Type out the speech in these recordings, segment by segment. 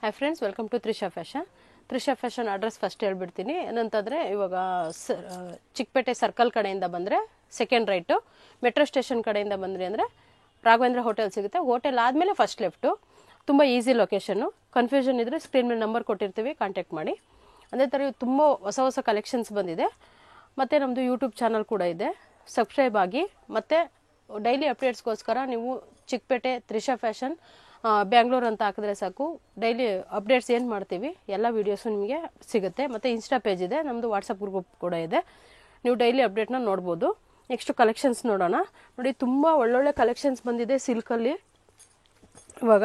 Hi friends, welcome to Trisha fashion. Trisha fashion address first ಹೇಳ್ಬಿಡ್ತೀನಿ. ಏನಂತಂದರೆ, ಇವಾಗ ಚಿಕ್ಕಪೇಟೆ ಸರ್ಕಲ್ ಕಡೆಯಿಂದ ಬಂದರೆ ಸೆಕೆಂಡ್ ರೈಟು, ಮೆಟ್ರೋ ಸ್ಟೇಷನ್ ಕಡೆಯಿಂದ ಬಂದ್ರಿ ಅಂದರೆ ರಾಘವೇಂದ್ರ ಹೋಟೆಲ್ ಸಿಗುತ್ತೆ. ಹೋಟೆಲ್ ಆದಮೇಲೆ ಫಸ್ಟ್ ಲೆಫ್ಟು. ತುಂಬ ಈಸಿ ಲೊಕೇಶನ್ನು. ಕನ್ಫ್ಯೂಷನ್ ಇದ್ದರೆ ಸ್ಕ್ರೀನ್ ಮೇಲೆ ನಂಬರ್ ಕೊಟ್ಟಿರ್ತೀವಿ, ಕಾಂಟ್ಯಾಕ್ಟ್ ಮಾಡಿ. ಅದೇ ಥರ ತುಂಬ ಹೊಸ ಹೊಸ ಕಲೆಕ್ಷನ್ಸ್ ಬಂದಿದೆ. ಮತ್ತು ನಮ್ಮದು ಯೂಟ್ಯೂಬ್ ಚಾನಲ್ ಕೂಡ ಇದೆ, ಸಬ್ಸ್ಕ್ರೈಬ್ ಆಗಿ. ಮತ್ತು ಡೈಲಿ ಅಪ್ಡೇಟ್ಸ್ಗೋಸ್ಕರ ನೀವು ಚಿಕ್ಕಪೇಟೆ ತ್ರಿಷಾ ಫ್ಯಾಷನ್ ಬ್ಯಾಂಗ್ಳೂರ್ ಅಂತ ಹಾಕಿದ್ರೆ ಸಾಕು. ಡೈಲಿ ಅಪ್ಡೇಟ್ಸ್ ಏನು ಮಾಡ್ತೀವಿ ಎಲ್ಲ ವೀಡಿಯೋಸು ನಿಮಗೆ ಸಿಗುತ್ತೆ. ಮತ್ತು ಇನ್ಸ್ಟಾ ಪೇಜ್ ಇದೆ, ನಮ್ಮದು ವಾಟ್ಸಪ್ ಗ್ರೂಪ್ ಕೂಡ ಇದೆ. ನೀವು ಡೈಲಿ ಅಪ್ಡೇಟ್ನ ನೋಡ್ಬೋದು. ನೆಕ್ಸ್ಟ್ ಕಲೆಕ್ಷನ್ಸ್ ನೋಡೋಣ. ನೋಡಿ, ತುಂಬ ಒಳ್ಳೊಳ್ಳೆ ಕಲೆಕ್ಷನ್ಸ್ ಬಂದಿದೆ ಸಿಲ್ಕಲ್ಲಿ. ಇವಾಗ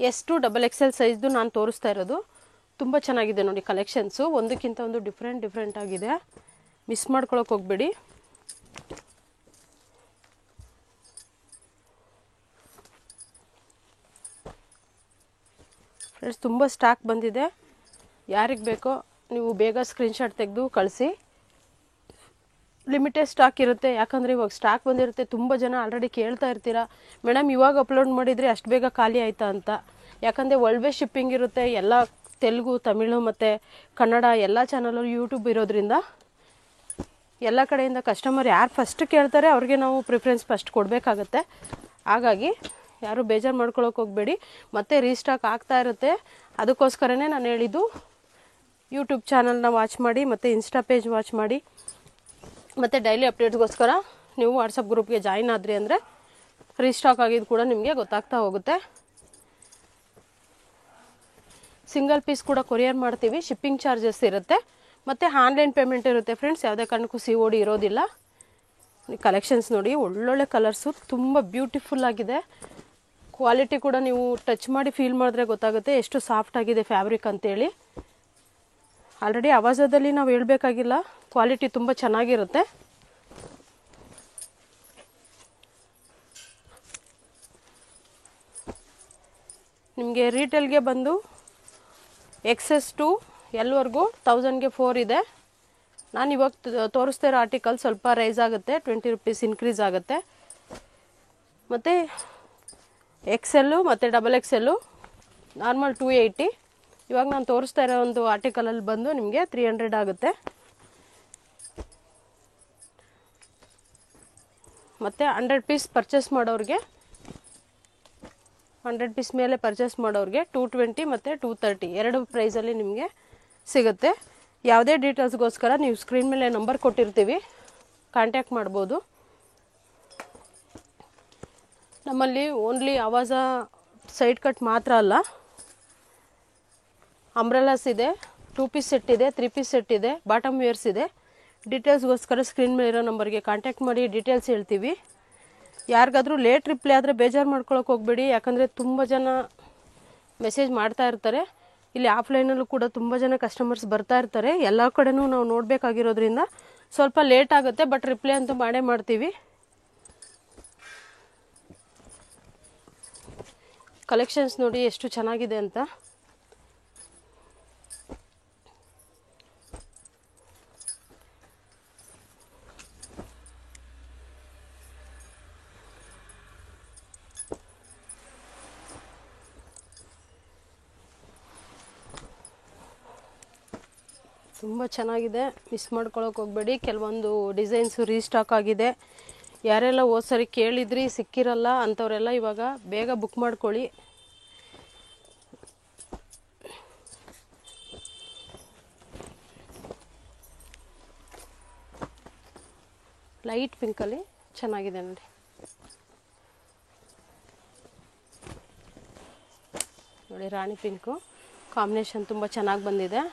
ಎಷ್ಟು XXL ಸೈಜ್ದು ನಾನು ತೋರಿಸ್ತಾ ಇರೋದು. ತುಂಬ ಚೆನ್ನಾಗಿದೆ ನೋಡಿ ಕಲೆಕ್ಷನ್ಸು. ಒಂದಕ್ಕಿಂತ ಒಂದು ಡಿಫ್ರೆಂಟ್ ಆಗಿದೆ. ಮಿಸ್ ಮಾಡ್ಕೊಳಕ್ಕೆ ಹೋಗ್ಬೇಡಿ. ಫ್ರೆಂಡ್ಸ್, ತುಂಬ ಸ್ಟಾಕ್ ಬಂದಿದೆ. ಯಾರಿಗೆ ಬೇಕೋ ನೀವು ಬೇಗ ಸ್ಕ್ರೀನ್ಶಾಟ್ ತೆಗೆದು ಕಳಿಸಿ. ಲಿಮಿಟೆಡ್ ಸ್ಟಾಕ್ ಇರುತ್ತೆ, ಯಾಕಂದರೆ ಇವಾಗ ಸ್ಟಾಕ್ ಬಂದಿರುತ್ತೆ. ತುಂಬ ಜನ ಆಲ್ರೆಡಿ ಕೇಳ್ತಾ ಇರ್ತೀರಾ, ಮೇಡಮ್ ಇವಾಗ ಅಪ್ಲೋಡ್ ಮಾಡಿದರೆ ಅಷ್ಟು ಬೇಗ ಖಾಲಿ ಆಯಿತಾ ಅಂತ. ಯಾಕಂದರೆ ವರ್ಲ್ಡ್ ವೈಡ್ ಶಿಪ್ಪಿಂಗ್ ಇರುತ್ತೆ. ಎಲ್ಲ ತೆಲುಗು, ತಮಿಳು ಮತ್ತು ಕನ್ನಡ ಎಲ್ಲ ಚಾನಲಲ್ಲಿ ಯೂಟ್ಯೂಬ್ ಇರೋದ್ರಿಂದ ಎಲ್ಲ ಕಡೆಯಿಂದ ಕಸ್ಟಮರ್ ಯಾರು ಫಸ್ಟ್ ಕೇಳ್ತಾರೆ ಅವ್ರಿಗೆ ನಾವು ಪ್ರಿಫರೆನ್ಸ್ ಫಸ್ಟ್ ಕೊಡಬೇಕಾಗತ್ತೆ. ಹಾಗಾಗಿ ಯಾರು ಬೇಜಾರು ಮಾಡ್ಕೊಳಕ್ಕೆ ಹೋಗಬೇಡಿ. ಮತ್ತೆ ರೀಸ್ಟಾಕ್ ಆಗ್ತಾ ಇರುತ್ತೆ. ಅದಕ್ಕೋಸ್ಕರನೇ ನಾನು ಹೇಳಿದ್ದು, ಯೂಟ್ಯೂಬ್ ಚಾನಲ್ನ ವಾಚ್ ಮಾಡಿ ಮತ್ತು ಇನ್ಸ್ಟಾ ಪೇಜ್ ವಾಚ್ ಮಾಡಿ. ಮತ್ತು ಡೈಲಿ ಅಪ್ಡೇಟ್ಸ್ಗೋಸ್ಕರ ನೀವು ವಾಟ್ಸಪ್ ಗ್ರೂಪ್ಗೆ ಜಾಯಿನ್ ಆದ್ರಿ ಅಂದರೆ ರೀಸ್ಟಾಕ್ ಆಗಿದ್ದು ಕೂಡ ನಿಮಗೆ ಗೊತ್ತಾಗ್ತಾ ಹೋಗುತ್ತೆ. ಸಿಂಗಲ್ ಪೀಸ್ ಕೂಡ ಕೊರಿಯರ್ ಮಾಡ್ತೀವಿ. ಶಿಪ್ಪಿಂಗ್ ಚಾರ್ಜಸ್ ಇರುತ್ತೆ ಮತ್ತು ಆನ್ಲೈನ್ ಪೇಮೆಂಟ್ ಇರುತ್ತೆ ಫ್ರೆಂಡ್ಸ್. ಯಾವುದೇ ಕಾರಣಕ್ಕೂ COD ಇರೋದಿಲ್ಲ. ಕಲೆಕ್ಷನ್ಸ್ ನೋಡಿ, ಒಳ್ಳೊಳ್ಳೆ ಕಲರ್ಸು, ತುಂಬ ಬ್ಯೂಟಿಫುಲ್ ಆಗಿದೆ. ಕ್ವಾಲಿಟಿ ಕೂಡ ನೀವು ಟಚ್ ಮಾಡಿ ಫೀಲ್ ಮಾಡಿದ್ರೆ ಗೊತ್ತಾಗುತ್ತೆ ಎಷ್ಟು ಸಾಫ್ಟ್ ಆಗಿದೆ ಫ್ಯಾಬ್ರಿಕ್ ಅಂತೇಳಿ. ಆಲ್ರೆಡಿ ಆವಾಜದಲ್ಲಿ ನಾವು ಹೇಳಬೇಕಾಗಿಲ್ಲ, ಕ್ವಾಲಿಟಿ ತುಂಬ ಚೆನ್ನಾಗಿರುತ್ತೆ. ನಿಮಗೆ ರೀಟೇಲ್ಗೆ ಬಂದು XS to L ವರೆಗೂ 1000ಗೆ 4 ಇದೆ. ನಾನು ಇವಾಗ ತೋರಿಸ್ತಾ ಇರೋ ಆರ್ಟಿಕಲ್ ಸ್ವಲ್ಪ ರೈಸ್ ಆಗುತ್ತೆ, 20 ರೂಪೀಸ್ ಇನ್ಕ್ರೀಸ್ ಆಗುತ್ತೆ. ಮತ್ತು XL ಮತ್ತು XXL ನಾರ್ಮಲ್ 280. ಇವಾಗ ನಾನು ತೋರಿಸ್ತಾ ಇರೋ ಒಂದು ಆರ್ಟಿಕಲಲ್ಲಿ ಬಂದು ನಿಮಗೆ 300 ಆಗುತ್ತೆ. ಮತ್ತು 100 ಪೀಸ್ ಪರ್ಚೇಸ್ ಮಾಡೋರಿಗೆ, 100 ಪೀಸ್ ಮೇಲೆ ಪರ್ಚೇಸ್ ಮಾಡೋರಿಗೆ 220 ಮತ್ತು 230 ಎರಡು ಪ್ರೈಸಲ್ಲಿ ನಿಮಗೆ ಸಿಗುತ್ತೆ. ಯಾವುದೇ ಡೀಟೇಲ್ಸ್ಗೋಸ್ಕರ ನೀವು ಸ್ಕ್ರೀನ್ ಮೇಲೆ ನಂಬರ್ ಕೊಟ್ಟಿರ್ತೀವಿ, ಕಾಂಟ್ಯಾಕ್ಟ್ ಮಾಡ್ಬೋದು. ನಮ್ಮಲ್ಲಿ ಓನ್ಲಿ ಆವಾಜ ಸೈಡ್ ಕಟ್ ಮಾತ್ರ ಅಲ್ಲ, ಅಂಬ್ರೆಲಾಸ್ ಇದೆ, 2 ಪೀಸ್ ಸೆಟ್ ಇದೆ, 3 ಪೀಸ್ ಸೆಟ್ ಇದೆ, ಬಾಟಮ್ ವೇರ್ಸ್ ಇದೆ. ಡೀಟೇಲ್ಸ್ಗೋಸ್ಕರ ಸ್ಕ್ರೀನ್ ಮೇಲೆ ಇರೋ ನಂಬರ್ಗೆ ಕಾಂಟ್ಯಾಕ್ಟ್ ಮಾಡಿ ಡೀಟೇಲ್ಸ್ ಹೇಳ್ತೀವಿ. ಯಾರಿಗಾದರೂ ಲೇಟ್ ರಿಪ್ಲೈ ಆದರೆ ಬೇಜಾರು ಮಾಡ್ಕೊಳಕ್ಕೆ ಹೋಗಬೇಡಿ, ಯಾಕಂದರೆ ತುಂಬ ಜನ ಮೆಸೇಜ್ ಮಾಡ್ತಾ ಇರ್ತಾರೆ. ಇಲ್ಲಿ ಆಫ್ಲೈನಲ್ಲೂ ಕೂಡ ತುಂಬ ಜನ ಕಸ್ಟಮರ್ಸ್ ಬರ್ತಾ ಇರ್ತಾರೆ. ಎಲ್ಲ ಕಡೆನೂ ನಾವು ನೋಡಬೇಕಾಗಿರೋದ್ರಿಂದ ಸ್ವಲ್ಪ ಲೇಟ್ ಆಗುತ್ತೆ, ಬಟ್ ರಿಪ್ಲೈ ಅಂತೂ ಮಾಡೇ ಮಾಡ್ತೀವಿ. ಕಲೆಕ್ಷನ್ಸ್ ನೋಡಿ ಎಷ್ಟು ಚೆನ್ನಾಗಿದೆ ಅಂತ. ತುಂಬ ಚೆನ್ನಾಗಿದೆ, ಮಿಸ್ ಮಾಡ್ಕೊಳಕ್ಕೆ ಹೋಗಬೇಡಿ. ಕೆಲವೊಂದು ಡಿಸೈನ್ಸು ರೀಸ್ಟಾಕ್ ಆಗಿದೆ. ಯಾರೆಲ್ಲ ಹೋದ ಸರಿ ಕೇಳಿದ್ರಿ ಸಿಕ್ಕಿರಲ್ಲ ಅಂಥವರೆಲ್ಲ ಇವಾಗ ಬೇಗ ಬುಕ್ ಮಾಡ್ಕೊಳ್ಳಿ. ಲೈಟ್ ಪಿಂಕಲ್ಲಿ ಚೆನ್ನಾಗಿದೆ ನೋಡಿ. ನೋಡಿ, ರಾಣಿ ಪಿಂಕು ಕಾಂಬಿನೇಷನ್ ತುಂಬ ಚೆನ್ನಾಗಿ ಬಂದಿದೆ.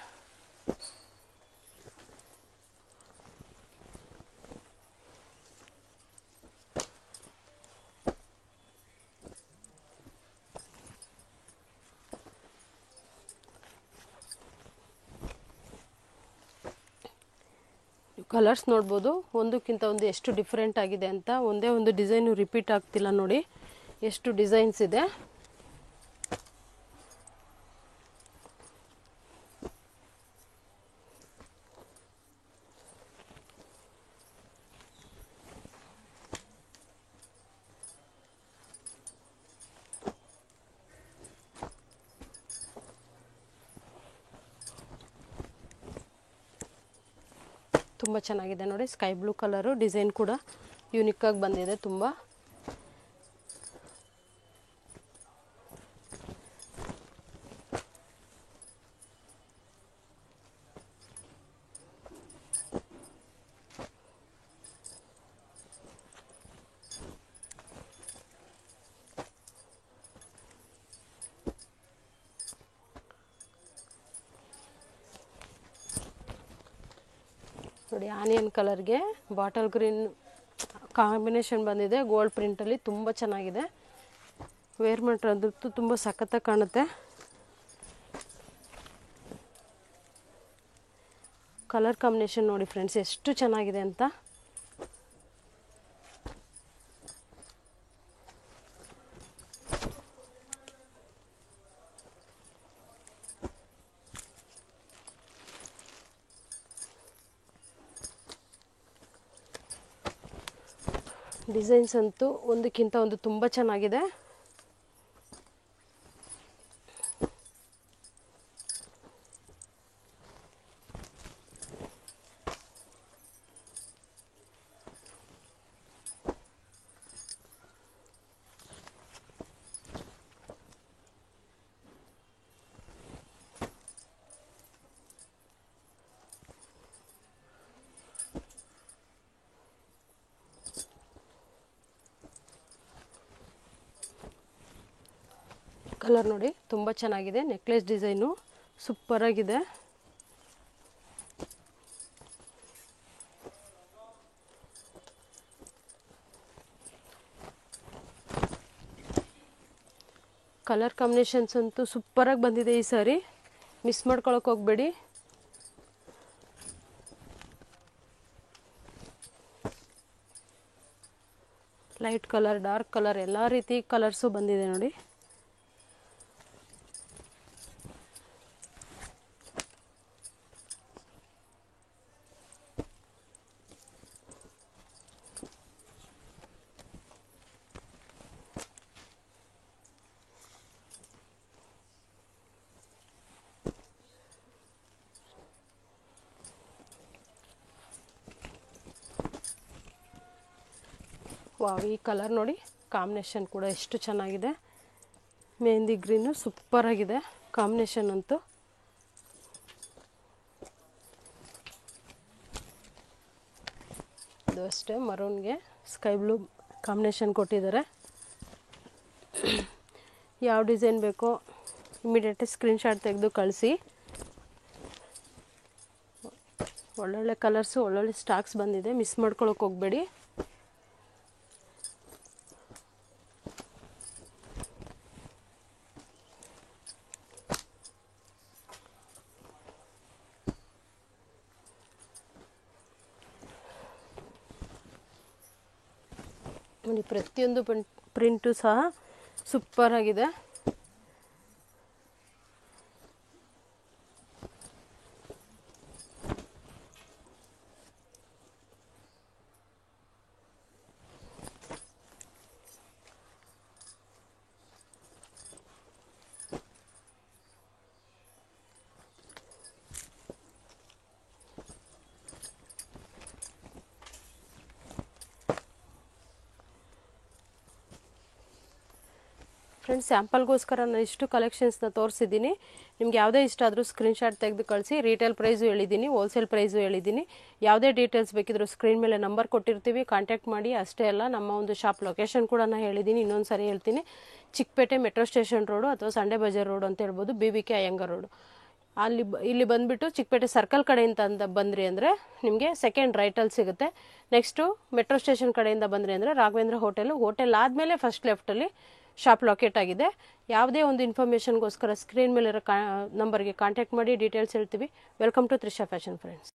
ಕಲರ್ಸ್ ನೋಡ್ಬೋದು, ಒಂದಕ್ಕಿಂತ ಒಂದು ಎಷ್ಟು ಡಿಫ್ರೆಂಟ್ ಆಗಿದೆ ಅಂತ. ಒಂದೇ ಒಂದು ಡಿಸೈನು ರಿಪೀಟ್ ಆಗ್ತಿಲ್ಲ ನೋಡಿ, ಎಷ್ಟು ಡಿಸೈನ್ಸ್ ಇದೆ. ತುಂಬ ಚೆನ್ನಾಗಿದೆ ನೋಡಿ. ಸ್ಕೈ ಬ್ಲೂ ಕಲರು, ಡಿಸೈನ್ ಕೂಡ ಯೂನಿಕ್ ಆಗಿ ಬಂದಿದೆ ತುಂಬ. ನೋಡಿ ಆನಿಯನ್ ಕಲರ್ಗೆ ಬಾಟಲ್ ಗ್ರೀನ್ ಕಾಂಬಿನೇಷನ್ ಬಂದಿದೆ, ಗೋಲ್ಡ್ ಪ್ರಿಂಟಲ್ಲಿ ತುಂಬ ಚೆನ್ನಾಗಿದೆ. ವೇರ್ ಮಾಡ್ರೆ ಅದಂತೂ ತುಂಬ ಸಖತ್ತಾಗಿ ಕಾಣುತ್ತೆ. ಕಲರ್ ಕಾಂಬಿನೇಷನ್ ನೋಡಿ ಫ್ರೆಂಡ್ಸ್ ಎಷ್ಟು ಚೆನ್ನಾಗಿದೆ ಅಂತ. ಡಿಸೈನ್ಸ್ ಅಂತೂ ಒಂದಕ್ಕಿಂತ ಒಂದು ತುಂಬ ಚೆನ್ನಾಗಿದೆ. ಕಲರ್ ನೋಡಿ ತುಂಬ ಚೆನ್ನಾಗಿದೆ. ನೆಕ್ಲೆಸ್ ಡಿಸೈನು ಸೂಪರಾಗಿದೆ. ಕಲರ್ ಕಾಂಬಿನೇಷನ್ಸ್ ಅಂತೂ ಸೂಪರಾಗಿ ಬಂದಿದೆ ಈ ಸಾರಿ, ಮಿಸ್ ಮಾಡ್ಕೊಳಕ್ಕೆ ಹೋಗಬೇಡಿ. ಲೈಟ್ ಕಲರ್, ಡಾರ್ಕ್ ಕಲರ್ ಎಲ್ಲ ರೀತಿ ಕಲರ್ಸು ಬಂದಿದೆ ನೋಡಿ. ವಾವ್, ಈ ಕಲರ್ ನೋಡಿ ಕಾಂಬಿನೇಷನ್ ಕೂಡ ಎಷ್ಟು ಚೆನ್ನಾಗಿದೆ. ಮೆಹಂದಿ ಗ್ರೀನು ಸೂಪರಾಗಿದೆ ಕಾಂಬಿನೇಷನ್ ಅಂತೂ. ಅದು ಅಷ್ಟೇ ಮರೂನ್ಗೆ ಸ್ಕೈ ಬ್ಲೂ ಕಾಂಬಿನೇಷನ್ ಕೊಟ್ಟಿದ್ದಾರೆ. ಯಾವ ಡಿಸೈನ್ ಬೇಕೋ ಇಮಿಡಿಯೇಟಾಗಿ ಸ್ಕ್ರೀನ್ಶಾಟ್ ತೆಗೆದು ಕಳಿಸಿ. ಒಳ್ಳೊಳ್ಳೆ ಕಲರ್ಸು, ಒಳ್ಳೊಳ್ಳೆ ಸ್ಟಾಕ್ಸ್ ಬಂದಿದೆ, ಮಿಸ್ ಮಾಡ್ಕೊಳಕ್ಕೆ ಹೋಗಬೇಡಿ. ನೋಡಿ ಪ್ರತಿಯೊಂದು ಪ್ರಿಂಟು ಸಹ ಸೂಪರ್ ಆಗಿದೆ. ಫ್ರೆಂಡ್ಸ್, ಸ್ಯಾಂಪಲ್ಗೋಸ್ಕರ ನಾನು ಇಷ್ಟು ಕಲೆಕ್ಷನ್ಸ್ನ ತೋರಿಸಿದ್ದೀನಿ. ನಿಮ್ಗೆ ಯಾವುದೇ ಇಷ್ಟ ಆದರೂ ಸ್ಕ್ರೀನ್ಶಾಟ್ ತೆಗೆದು ಕಳಿಸಿ. ರೀಟೇಲ್ ಪ್ರೈಸು ಹೇಳಿದ್ದೀನಿ, ಹೋಲ್ಸೇಲ್ ಪ್ರೈಸು ಹೇಳಿದ್ದೀನಿ. ಯಾವುದೇ ಡೀಟೇಲ್ಸ್ ಬೇಕಿದ್ರೂ ಸ್ಕ್ರೀನ್ ಮೇಲೆ ನಂಬರ್ ಕೊಟ್ಟಿರ್ತೀವಿ, ಕಾಂಟ್ಯಾಕ್ಟ್ ಮಾಡಿ. ಅಷ್ಟೇ ಅಲ್ಲ, ನಮ್ಮ ಒಂದು ಶಾಪ್ ಲೊಕೇಶನ್ ಕೂಡ ನಾನು ಹೇಳಿದ್ದೀನಿ, ಇನ್ನೊಂದು ಸಾರಿ ಹೇಳ್ತೀನಿ. ಚಿಕ್ಕಪೇಟೆ ಮೆಟ್ರೋ ಸ್ಟೇಷನ್ ರೋಡು ಅಥವಾ ಸಂಡೆ ಬಜಾರ್ ರೋಡ್ ಅಂತ ಹೇಳ್ಬೋದು, BBK ಅಯ್ಯಂಗಾರ್ ರೋಡು. ಇಲ್ಲಿ ಬಂದುಬಿಟ್ಟು ಚಿಕ್ಕಪೇಟೆ ಸರ್ಕಲ್ ಕಡೆಯಿಂದ ಬಂದ್ರಿ ಅಂದರೆ ನಿಮಗೆ ಸೆಕೆಂಡ್ ರೈಟಲ್ಲಿ ಸಿಗುತ್ತೆ. ನೆಕ್ಸ್ಟು ಮೆಟ್ರೋ ಸ್ಟೇಷನ್ ಕಡೆಯಿಂದ ಬಂದ್ರಿ ಅಂದರೆ ರಾಘವೇಂದ್ರ ಹೋಟೆಲ್ ಆದಮೇಲೆ ಫಸ್ಟ್ ಲೆಫ್ಟಲ್ಲಿ ಶಾಪ್ ಲೊಕೇಟ್ ಆಗಿದೆ. ಯಾವುದೇ ಒಂದು ಇನ್ಫಾರ್ಮೇಷನ್ಗೋಸ್ಕರ ಸ್ಕ್ರೀನ್ ಮೇಲಿರೋ ನಂಬರ್ಗೆ ಕಾಂಟ್ಯಾಕ್ಟ್ ಮಾಡಿ, ಡೀಟೇಲ್ಸ್ ಹೇಳ್ತೀವಿ. Welcome to Trisha fashion friends.